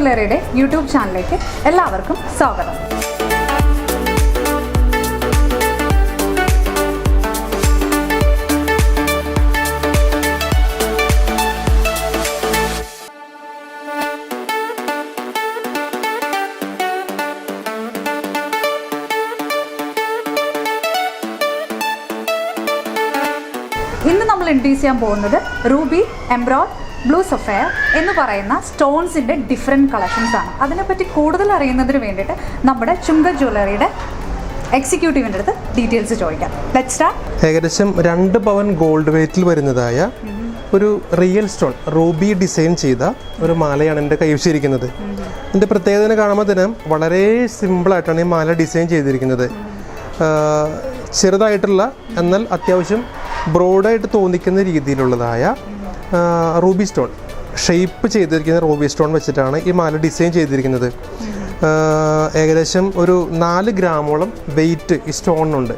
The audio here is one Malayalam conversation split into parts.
ജ്വല്ലറിയുടെ യൂട്യൂബ് ചാനലിലേക്ക് എല്ലാവർക്കും സ്വാഗതം. ഇന്ന് നമ്മൾ ഇൻട്രൊഡ്യൂസ് ചെയ്യാൻ പോകുന്നത് റൂബി, എംബ്രോയ്ഡ്, ബ്ലൂ സഫയർ എന്ന് പറയുന്ന സ്റ്റോൺസിൻ്റെ ഡിഫറെൻറ്റ് കളക്ഷൻസ് ആണ്. അതിനെപ്പറ്റി കൂടുതൽ അറിയുന്നതിന് വേണ്ടിയിട്ട് നമ്മുടെ ചുങ്ക ജ്വല്ലറിയുടെ എക്സിക്യൂട്ടീവിൻ്റെ അടുത്ത് ഡീറ്റെയിൽസ് ചോദിക്കാം. Let's start. ഏകദേശം 2 പവൻ ഗോൾഡ് വെയ്റ്റിൽ വരുന്നതായ ഒരു റിയൽ സ്റ്റോൺ റൂബി ഡിസൈൻ ചെയ്ത ഒരു മാലയാണ് എൻ്റെ കൈവശിരിക്കുന്നത്. ഇതിൻ്റെ പ്രത്യേകത കാണുമ്പോൾ തന്നെ വളരെ സിമ്പിളായിട്ടാണ് ഈ മാല ഡിസൈൻ ചെയ്തിരിക്കുന്നത്. ചെറുതായിട്ടുള്ള എന്നാൽ അത്യാവശ്യം ബ്രോഡായിട്ട് തോന്നിക്കുന്ന രീതിയിലുള്ളതായ റൂബി സ്റ്റോൺ ഷേപ്പ് ചെയ്തിരിക്കുന്ന റൂബി സ്റ്റോൺ വെച്ചിട്ടാണ് ഈ മാല ഡിസൈൻ ചെയ്തിരിക്കുന്നത്. ഏകദേശം ഒരു 4 ഗ്രാമോളം വെയിറ്റ് ഈ സ്റ്റോണിനുണ്ട്.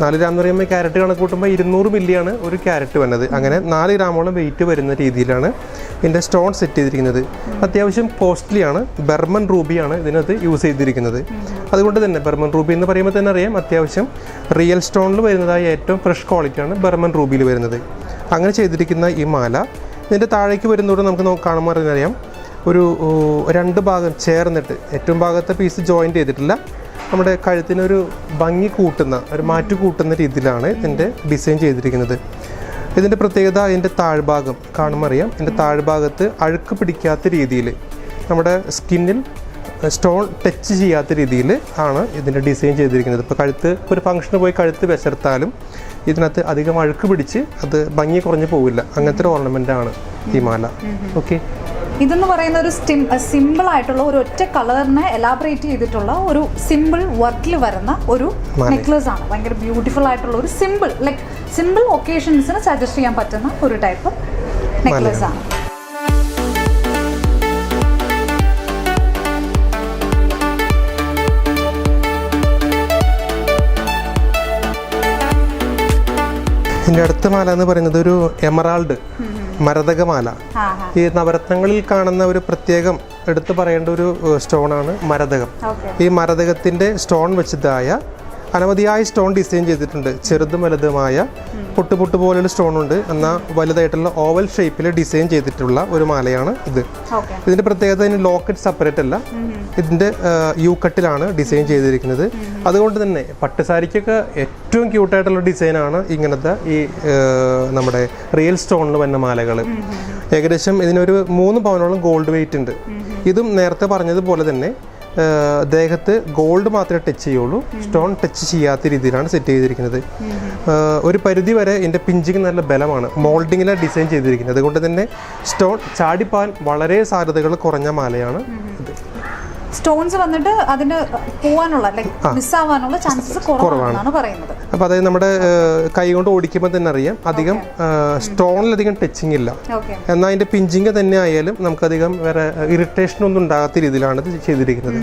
4 ഗ്രാം എന്ന് പറയുമ്പോൾ ക്യാരറ്റ് കണക്ക് കൂട്ടുമ്പോൾ 200 മില്ലിയാണ് ഒരു ക്യാരറ്റ് വന്നത്. അങ്ങനെ 4 ഗ്രാമോളം വെയിറ്റ് വരുന്ന രീതിയിലാണ് ഇതിൻ്റെ സ്റ്റോൺ സെറ്റ് ചെയ്തിരിക്കുന്നത്. അത്യാവശ്യം കോസ്റ്റ്ലിയാണ്. ബർമൻ റൂബിയാണ് ഇതിനകത്ത് യൂസ് ചെയ്തിരിക്കുന്നത്. അതുകൊണ്ട് തന്നെ ബർമൻ റൂബി എന്ന് പറയുമ്പോൾ തന്നെ അറിയാം അത്യാവശ്യം റിയൽ സ്റ്റോണിൽ വരുന്നതായ ഏറ്റവും ഫ്രഷ് ക്വാളിറ്റിയാണ് ബർമൻ റൂബിയിൽ വരുന്നത്. അങ്ങനെ ചെയ്തിരിക്കുന്ന ഈ മാല ഇതിൻ്റെ താഴേക്ക് വരുന്നതോടെ നമുക്ക് കാണുമ്പോൾ അറിയാം ഒരു 2 ഭാഗം ചേർന്നിട്ട് ഏറ്റവും ഭാഗത്തെ പീസ് ജോയിൻ്റ് ചെയ്തിട്ടില്ല. നമ്മുടെ കഴുത്തിനൊരു ഭംഗി കൂട്ടുന്ന ഒരു മാറ്റു കൂട്ടുന്ന രീതിയിലാണ് ഇതിൻ്റെ ഡിസൈൻ ചെയ്തിരിക്കുന്നത്. ഇതിൻ്റെ പ്രത്യേകത ഇതിൻ്റെ താഴ്ഭാഗം കാണുമ്പോൾ അറിയാം. ഇതിൻ്റെ താഴ്ഭാഗത്ത് അഴുക്ക് പിടിക്കാത്ത രീതിയിൽ നമ്മുടെ സ്കിന്നിൽ സ്റ്റോൺ ടച്ച് ചെയ്യാത്ത രീതിയിൽ ആണ് ഇതിൻ്റെ ഡിസൈൻ ചെയ്തിരിക്കുന്നത്. ഇപ്പോൾ കഴുത്ത് ഒരു ഫംഗ്ഷന് പോയി കഴുത്ത് വിശർത്താലും ഇതിനകത്ത് അധികം അഴുക്ക് പിടിച്ച് അത് ഭംഗി കുറഞ്ഞു പോവില്ല. അങ്ങനത്തെ ഒരു ഓർണമെൻ്റാണ് ഈ മാല. ഓക്കെ, ഇതെന്ന് പറയുന്ന ഒരു സിമ്പിൾ ആയിട്ടുള്ള ഒരു ഒറ്റ കളറിനെ എലാബറേറ്റ് ചെയ്തിട്ടുള്ള ഒരു സിമ്പിൾ വർക്കിൽ വരുന്ന ഒരു നെക്ലസ് ആണ്. ഭയങ്കര ബ്യൂട്ടിഫുൾ ആയിട്ടുള്ള ഒരു സിമ്പിൾ ഒക്കേഷൻസിന് സജസ്റ്റ് ചെയ്യാൻ പറ്റുന്ന ഒരു ടൈപ്പ് നെക്ലസ് ആണ്. ഇതിൻ്റെ അടുത്ത മാല എന്ന് പറയുന്നത് ഒരു എമറാൾഡ് മരതകമാല. ഈ നവരത്നങ്ങളിൽ കാണുന്ന ഒരു പ്രത്യേകം എടുത്തു പറയേണ്ട ഒരു സ്റ്റോണാണ് മരതകം. ഈ മരതകത്തിൻ്റെ സ്റ്റോൺ വെച്ചതായ അനവധിയായ സ്റ്റോൺ ഡിസൈൻ ചെയ്തിട്ടുണ്ട്. ചെറുതും വലുതുമായ പൊട്ടുപൊട്ട് പോലെയുള്ള സ്റ്റോൺ ഉണ്ട്. എന്നാൽ വലുതായിട്ടുള്ള ഓവൽ ഷേപ്പിൽ ഡിസൈൻ ചെയ്തിട്ടുള്ള ഒരു മാലയാണ് ഇത്. ഇതിൻ്റെ പ്രത്യേകത ഇതിന് ലോക്കറ്റ് സെപ്പറേറ്റ് അല്ല, ഇതിൻ്റെ യു കട്ടിലാണ് ഡിസൈൻ ചെയ്തിരിക്കുന്നത്. അതുകൊണ്ട് തന്നെ പട്ടുസാരിക്കൊക്കെ ഏറ്റവും ക്യൂട്ടായിട്ടുള്ള ഡിസൈനാണ് ഇങ്ങനത്തെ ഈ നമ്മുടെ റിയൽ സ്റ്റോണിൽ വന്ന മാലകൾ. ഏകദേശം ഇതിനൊരു 3 പവനോളം ഗോൾഡ് വെയിറ്റ് ഉണ്ട്. ഇതും നേരത്തെ പറഞ്ഞതുപോലെ തന്നെ ദേഹത്ത് ഗോൾഡ് മാത്രമേ ടച്ച് ചെയ്യുള്ളൂ, സ്റ്റോൺ ടച്ച് ചെയ്യാത്ത രീതിയിലാണ് സെറ്റ് ചെയ്തിരിക്കുന്നത്. ഒരു പരിധി വരെ ഇതിൻ്റെ പിഞ്ചിങ് നല്ല ബലമാണ്. മോൾഡിങ്ങിലാണ് ഡിസൈൻ ചെയ്തിരിക്കുന്നത്. അതുകൊണ്ട് തന്നെ സ്റ്റോൺ ചാടിപ്പാൻ വളരെ സാധ്യതകൾ കുറഞ്ഞ മാലയാണ് ഇത്. സ്റ്റോൺസ് വന്നിട്ട് അതിന് പോവാനുള്ള മിസ്സാവാനുള്ള ചാൻസസ് കുറവാണെന്നാണ് പറയുന്നത്. അപ്പോൾ അതായത് നമ്മുടെ കൈ കൊണ്ട് ഓടിക്കുമ്പോൾ തന്നെ അറിയാം അധികം സ്റ്റോണിലധികം ടച്ചിങ് ഇല്ല. എന്നാൽ അതിൻ്റെ പിഞ്ചിങ് തന്നെ ആയാലും നമുക്കധികം വേറെ ഇറിറ്റേഷൻ ഒന്നും ഉണ്ടാകാത്ത രീതിയിലാണ് ഇത് ചെയ്തിരിക്കുന്നത്.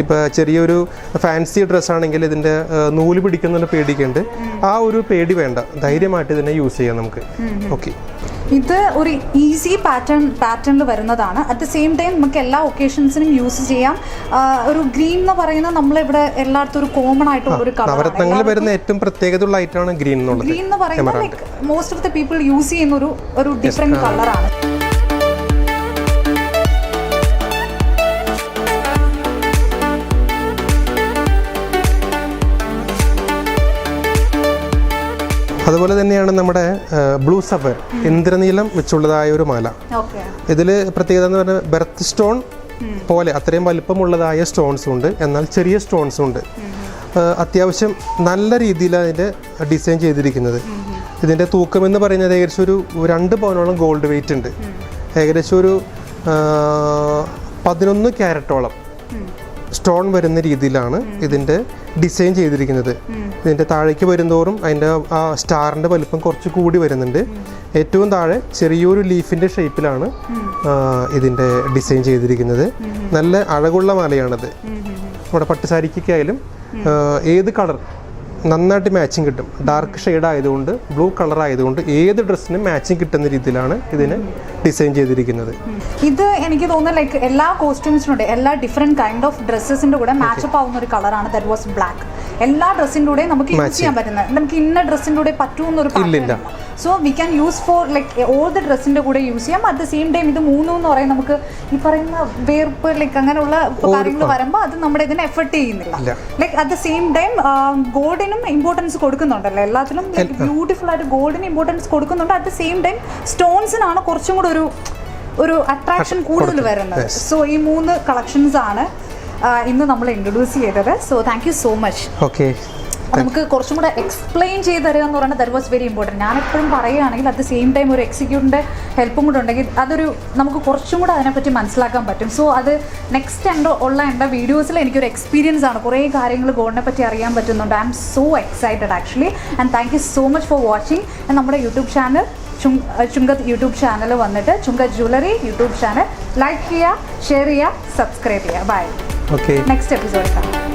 ഇപ്പോൾ ചെറിയൊരു ഫാൻസി ഡ്രസ്സാണെങ്കിൽ ഇതിൻ്റെ നൂല് പിടിക്കുന്നതിന് പേടിക്കുന്നുണ്ട്. ആ ഒരു പേടി വേണ്ട, ധൈര്യമായിട്ട് ഇതിനെ യൂസ് ചെയ്യാം നമുക്ക്. ഓക്കെ, ഇത് ഒരു ഈസി പാറ്റേണിൽ വരുന്നതാണ്. അറ്റ് ദ സെയിം ടൈം നമുക്ക് എല്ലാ ഒക്കേഷൻസിനും യൂസ് ചെയ്യാം. ഒരു ഗ്രീൻ എന്ന് പറയുന്ന നമ്മളിവിടെ എല്ലായിടത്തും ഒരു കോമൺ ആയിട്ടുള്ള ഒരു കളർ. നവരത്നങ്ങളിൽ വരുന്ന ഏറ്റവും പ്രത്യേകതയുള്ള ഐറ്റമാണ് ഗ്രീൻ എന്നുള്ളത്. ഗ്രീൻ എന്ന് പറയുന്നത് most of the people use ചെയ്യുന്ന ഒരു ഡിഫറെന്റ് കളറാണ്. അതുപോലെ തന്നെയാണ് നമ്മുടെ ബ്ലൂ സഫയർ ഇന്ദ്രനീലം വെച്ചുള്ളതായ ഒരു മാല. ഇതിൽ പ്രത്യേകത എന്ന് പറഞ്ഞാൽ ബെർത്ത് സ്റ്റോൺ പോലെ അത്രയും വലിപ്പമുള്ളതായ സ്റ്റോൺസും ഉണ്ട്, എന്നാൽ ചെറിയ സ്റ്റോൺസും ഉണ്ട്. അത്യാവശ്യം നല്ല രീതിയിലാണ് അതിൻ്റെ ഡിസൈൻ ചെയ്തിരിക്കുന്നത്. ഇതിൻ്റെ തൂക്കം എന്ന് പറയുന്നത് ഏകദേശം ഒരു 2 പവനോളം ഗോൾഡ് വെയിറ്റ് ഉണ്ട്. ഏകദേശം ഒരു 11 ക്യാരറ്റോളം സ്റ്റോൺ വരുന്ന രീതിയിലാണ് ഇതിൻ്റെ ഡിസൈൻ ചെയ്തിരിക്കുന്നത്. ഇതിൻ്റെ താഴേക്ക് വരുന്തോറും അതിൻ്റെ ആ സ്റ്റാറിൻ്റെ വലിപ്പം കുറച്ച് കൂടി വരുന്നുണ്ട്. ഏറ്റവും താഴെ ചെറിയൊരു ലീഫിൻ്റെ ഷേപ്പിലാണ് ഇതിൻ്റെ ഡിസൈൻ ചെയ്തിരിക്കുന്നത്. നല്ല അഴകുള്ള മാലയാണിത്. നമ്മുടെ പട്ടുസാരിക്കൊക്കെ ആയാലും ഏത് കളർ നന്നായിട്ട് മാച്ചിങ് കിട്ടും. ഡാർക്ക് ഷെയ്ഡ് ആയതുകൊണ്ട്, ബ്ലൂ കളർ ആയതുകൊണ്ട് ഏത് ഡ്രസ്സിനും മാച്ചിങ് കിട്ടുന്ന രീതിയിലാണ് ഇതിന് ഡിസൈൻ ചെയ്തിരിക്കുന്നത്. ഇത് എനിക്ക് തോന്നുന്നു ലൈക്ക് എല്ലാ കോസ്റ്റ്യൂംസിനുണ്ട്, എല്ലാ ഡിഫറെന്റ് കൈൻഡ് ഓഫ് ഡ്രസ്സസിന്റെ കൂടെ മാച്ചപ്പ് ആവുന്ന ഒരു കളറാണ്. That was black. എല്ലാ ഡ്രസ്സിൻ്റെ കൂടെ നമുക്ക് യൂസ് ചെയ്യാൻ പറ്റുന്നത്, നമുക്ക് ഇന്ന ഡ്രസ്സിൻ്റെ കൂടെ പറ്റുമെന്നൊരു pattern. So we can use for like all the ഡ്രസ്സിൻ്റെ കൂടെ യൂസ് ചെയ്യാം. അറ്റ് ദ സെയിം ടൈം ഇത് മൂന്നെന്ന് പറയാൻ നമുക്ക് ഈ പറയുന്ന വേർപ്പ് ലൈക്ക് അങ്ങനെയുള്ള കാര്യങ്ങൾ വരുമ്പോൾ അത് നമ്മുടെ ഇതിനെ എഫർട്ട് ചെയ്യുന്നില്ല. Like at the same time ഗോൾഡിനും ഇമ്പോർട്ടൻസ് കൊടുക്കുന്നുണ്ടല്ലോ, എല്ലാത്തിലും ബ്യൂട്ടിഫുൾ ആയിട്ട് ഗോൾഡിന് ഇമ്പോർട്ടൻസ് കൊടുക്കുന്നുണ്ട്. അറ്റ് ദ സെയിം ടൈം സ്റ്റോൺസിനാണ് കുറച്ചും കൂടെ ഒരു അട്രാക്ഷൻ കൂടുതൽ വരുന്നത്. സോ ഈ 3 കളക്ഷൻസ് ആണ് ഇന്ന് നമ്മൾ ഇൻട്രൊഡ്യൂസ് ചെയ്തത്. So thank you so much. Okay, നമുക്ക് കുറച്ചും കൂടെ എക്സ്പ്ലെയിൻ ചെയ്ത് തരിക എന്ന് പറയുന്നത് ദാറ്റ് വാസ് വെരി ഇമ്പോർട്ടൻറ്റ്. ഞാൻ എപ്പോഴും പറയുകയാണെങ്കിൽ അറ്റ് ദ സെയിം ടൈം ഒരു എക്സിക്യൂട്ടീവിൻ്റെ ഹെൽപ്പും കൂടെ ഉണ്ടെങ്കിൽ നമുക്ക് കുറച്ചും കൂടെ അതിനെപ്പറ്റി മനസ്സിലാക്കാൻ പറ്റും. സോ അത് നെക്സ്റ്റ് എൻ്റെ വീഡിയോസിൽ എനിക്കൊരു എക്സ്പീരിയൻസ് ആണ്. കുറേ കാര്യങ്ങൾ ഗോൾഡിനെ പറ്റി അറിയാൻ പറ്റുന്നുണ്ട്. I M so excited actually. And thank you so much for watching. നമ്മുടെ യൂട്യൂബ് ചാനൽ ചുങ്കത്ത് യൂട്യൂബ് ചാനൽ വന്നിട്ട് ചുങ്കത്ത് ജ്വല്ലറി യൂട്യൂബ് ചാനൽ ലൈക്ക് ചെയ്യുക, ഷെയർ ചെയ്യുക, സബ്സ്ക്രൈബ് ചെയ്യുക. ബൈ. ഓക്കെ, നെക്സ്റ്റ് എപ്പിസോഡ് കാണാം.